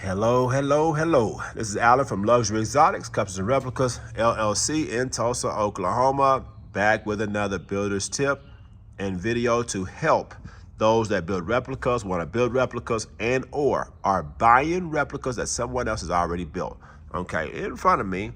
Hello, hello, hello. This is Alan from Luxury Exotics, Customs and Replicas, LLC in Tulsa, Oklahoma, back with another builder's tip and video to help those that build replicas, want to build replicas, and or are buying replicas that someone else has already built. Okay, in front of me,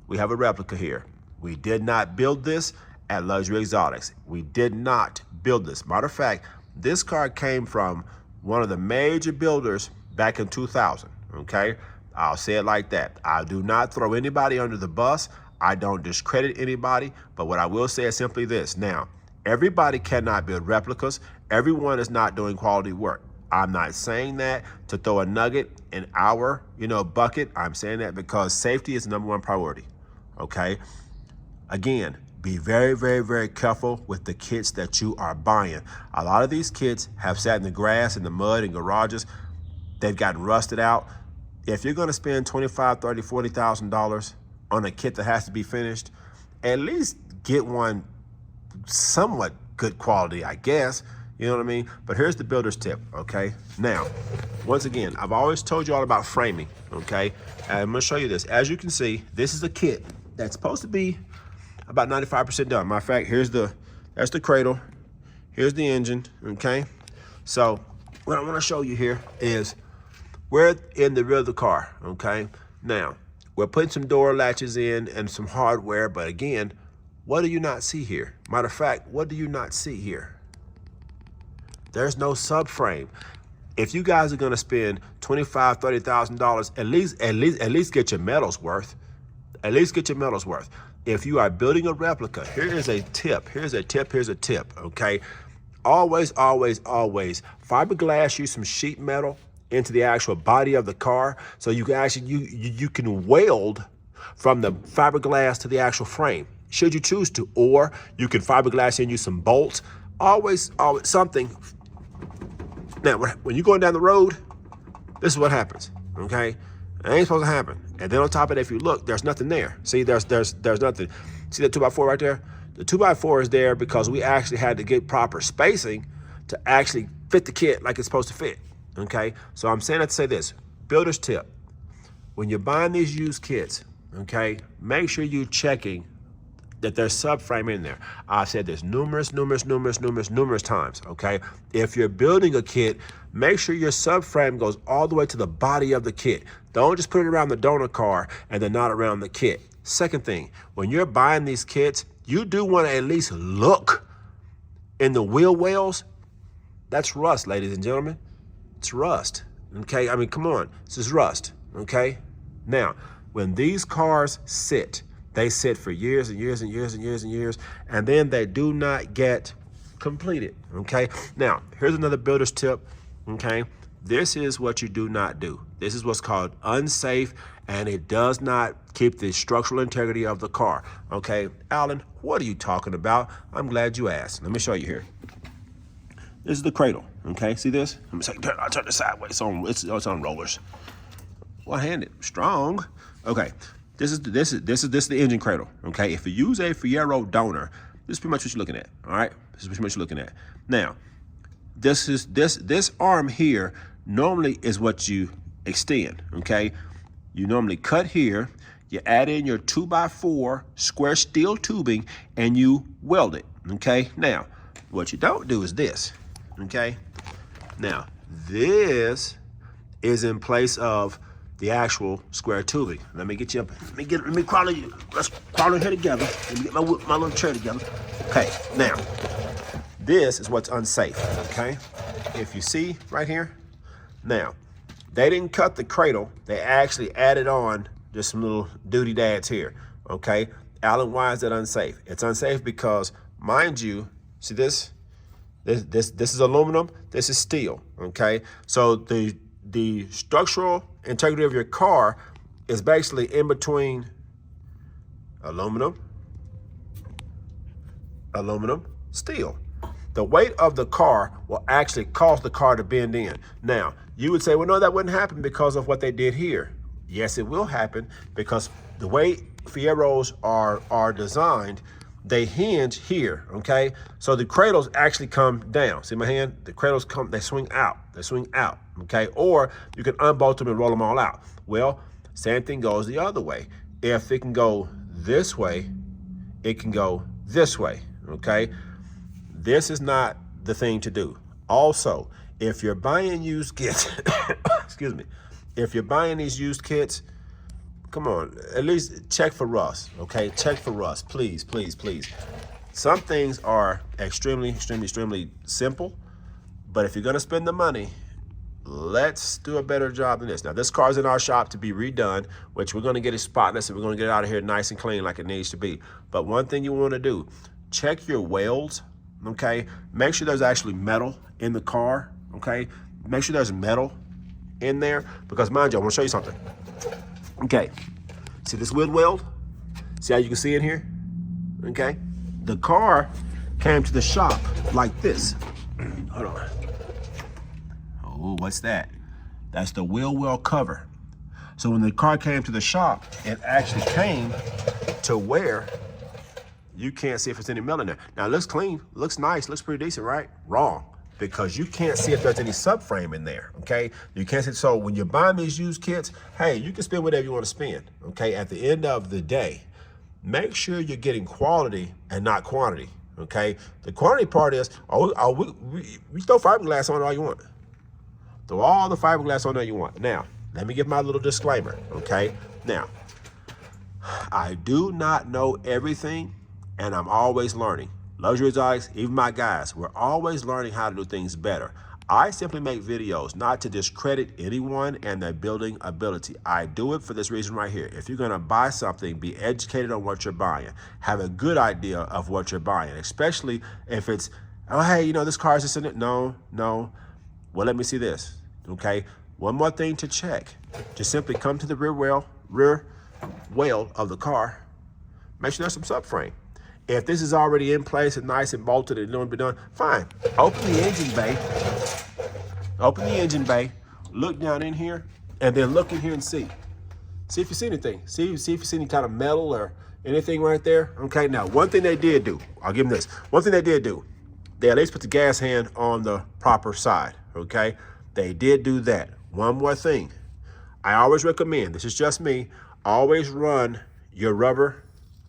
we have a replica here. We did not build this at Luxury Exotics. We did not build this. Matter of fact, this car came from one of the major builders back in 2000, okay? I'll say it like that. I do not throw anybody under the bus. I don't discredit anybody, but what I will say is simply this. Now, everybody cannot build replicas. Everyone is not doing quality work. I'm not saying that to throw a nugget in our, bucket. I'm saying that because safety is the #1 priority, okay? Again, be very, very, very careful with the kits that you are buying. A lot of these kits have sat in the grass, in the mud, in garages. They've gotten rusted out. If you're gonna spend $25,000, $30,000, $40,000 on a kit that has to be finished, at least get one somewhat good quality, I guess. You know what I mean? But here's the builder's tip, okay? Now, once again, I've always told you all about framing, okay? And I'm gonna show you this. As you can see, this is a kit that's supposed to be about 95% done. Matter of fact, that's the cradle. Here's the engine, okay? So what I wanna show you here is we're in the rear of the car, okay? Now, we're putting some door latches in and some hardware, but again, what do you not see here? Matter of fact, what do you not see here? There's no subframe. If you guys are gonna spend $25,000, $30,000, at least get your metals worth. At least get your metals worth. If you are building a replica, here is a tip. Here's a tip, okay? Always, always, always fiberglass, use some sheet metal into the actual body of the car so you can actually you can weld from the fiberglass to the actual frame should you choose to, or you can fiberglass and use some bolts. Always something. Now when you're going down the road, this is what happens, okay? It ain't supposed to happen. And then on top of it, if you look, there's nothing there. See, there's nothing. See that 2x4 right there? The 2x4 is there because we actually had to get proper spacing to actually fit the kit like it's supposed to fit. Okay, so I'm saying that to say this, builder's tip. When you're buying these used kits, okay, make sure you're checking that there's subframe in there. I've said this numerous times, okay? If you're building a kit, make sure your subframe goes all the way to the body of the kit. Don't just put it around the donor car and then not around the kit. Second thing, when you're buying these kits, you do want to at least look in the wheel wells. That's rust, ladies and gentlemen. It's rust, okay? I mean, come on, this is rust, okay? Now, when these cars sit, they sit for years and years and years and years and years, and then they do not get completed, okay? Now, here's another builder's tip, okay? This is what you do not do. This is what's called unsafe, and it does not keep the structural integrity of the car, okay? Alan, what are you talking about? I'm glad you asked. Let me show you here. This is the cradle, okay? See this? Let me say, I'll turn it sideways. It's on rollers. One-handed, strong. Okay, this is the engine cradle, okay? If you use a Fierro donor, this is pretty much what you're looking at, all right? This is pretty much what you're looking at. Now, this arm here normally is what you extend, okay? You normally cut here, you add in your 2x4 square steel tubing, and you weld it, okay? Now, what you don't do is this. Okay, now this is in place of the actual square tubing. Let me get you up. Let me crawl you. Let's crawl in here together. Let me get my little chair together. Okay, now this is what's unsafe. Okay, if you see right here, now they didn't cut the cradle. They actually added on just some little duty dads here. Okay, Alan, why is that unsafe? It's unsafe because, mind you, see this. This is aluminum, this is steel, okay? So the structural integrity of your car is basically in between aluminum, steel. The weight of the car will actually cause the car to bend in. Now, you would say, well, no, that wouldn't happen because of what they did here. Yes, it will happen because the way Fierros are designed, they hinge here, okay? So the cradles actually come down. See my hand? The cradles come, they swing out, okay? Or you can unbolt them and roll them all out. Well, same thing goes the other way. If it can go this way, it can go this way, okay? This is not the thing to do. Also, if you're buying used kits, excuse me, if you're buying these used kits, come on, at least check for rust, okay? Check for rust, please, please, please. Some things are extremely simple, but if you're gonna spend the money, let's do a better job than this. Now, this car's in our shop to be redone, which we're gonna get it spotless and we're gonna get it out of here nice and clean like it needs to be. But one thing you wanna do, check your weld, okay? Make sure there's actually metal in the car, okay? Make sure there's metal in there, because mind you, I wanna show you something. Okay, see this weld? See how you can see in here, okay? The car came to the shop like this. Hold on. Oh, what's that? That's the wheel well cover. So when the car came to the shop, it actually came to where you can't see if there's any metal in there. Now it looks clean, looks nice, looks pretty decent, right? Wrong, because you can't see if there's any subframe in there, okay? You can't see, so when you're buying these used kits, hey, you can spend whatever you want to spend, okay? At the end of the day, make sure you're getting quality and not quantity, okay? The quantity part is, we throw fiberglass on it all you want. Throw all the fiberglass on there you want. Now, let me give my little disclaimer, okay? Now, I do not know everything, and I'm always learning. Luxury Exotics, even my guys, we're always learning how to do things better. I simply make videos not to discredit anyone and their building ability. I do it for this reason right here. If you're gonna buy something, be educated on what you're buying. Have a good idea of what you're buying, especially if it's, oh, hey, you know, this car is just in it. No. Well, let me see this, okay? One more thing to check. Just simply come to the rear wheel of the car. Make sure there's some subframe. If this is already in place and nice and bolted and don't be done, fine. Open the engine bay. Open the engine bay. Look down in here, and then look in here and see. See if you see anything. See if you see any kind of metal or anything right there. Okay. Now, one thing they did do, I'll give them this. One thing they did do, they at least put the gas hand on the proper side. Okay. They did do that. One more thing. I always recommend, this is just me, always run your rubber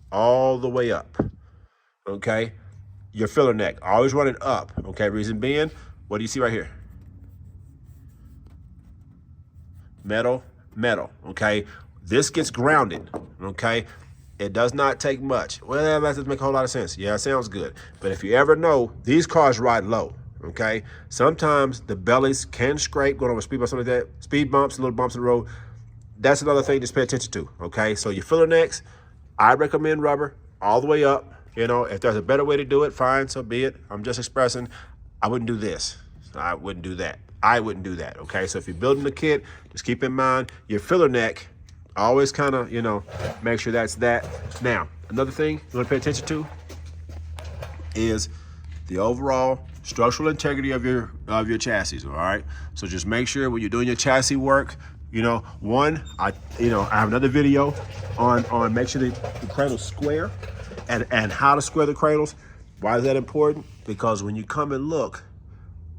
all the way up. Okay, your filler neck, always run it up. Okay, reason being, what do you see right here? Metal. Okay, this gets grounded. Okay, it does not take much. Well, that doesn't make a whole lot of sense. Yeah, it sounds good, but if you ever know, these cars ride low. Okay, sometimes the bellies can scrape going over speed bumps, something like that. Speed bumps, little bumps in the road. That's another thing to pay attention to. Okay, so your filler necks, I recommend rubber all the way up. You know, if there's a better way to do it, fine, so be it. I'm just expressing, I wouldn't do this. I wouldn't do that. I wouldn't do that, okay? So if you're building a kit, just keep in mind your filler neck, always kind of, you know, make sure that's that. Now, another thing you want to pay attention to is the overall structural integrity of your chassis, all right? So just make sure when you're doing your chassis work, you know, I have another video on make sure the cradle's square. And how to square the cradles. Why is that important? Because when you come and look,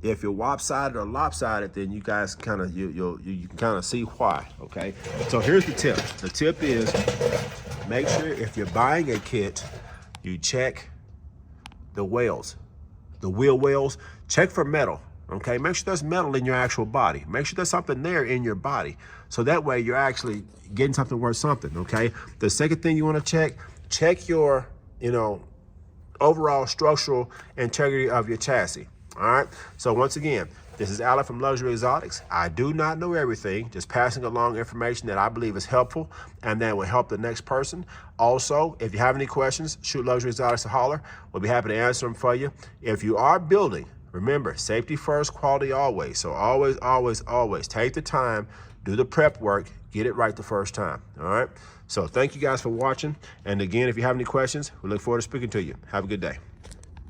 if you're lopsided or lopsided, then you guys kind of you can kind of see why. Okay. So here's the tip. The tip is make sure if you're buying a kit, you check the wheels, the wheel wells. Check for metal. Okay. Make sure there's metal in your actual body. Make sure there's something there in your body, so that way you're actually getting something worth something. Okay. The second thing you want to check your overall structural integrity of your chassis. All right. So once again, this is Alan from Luxury Exotics. I do not know everything, just passing along information that I believe is helpful and that will help the next person. Also, if you have any questions, shoot Luxury Exotics a holler. We'll be happy to answer them for you. If you are building, remember, safety first, quality always. So always take the time, do the prep work, get it right the first time. All right. So thank you guys for watching. And again, if you have any questions, we look forward to speaking to you. Have a good day.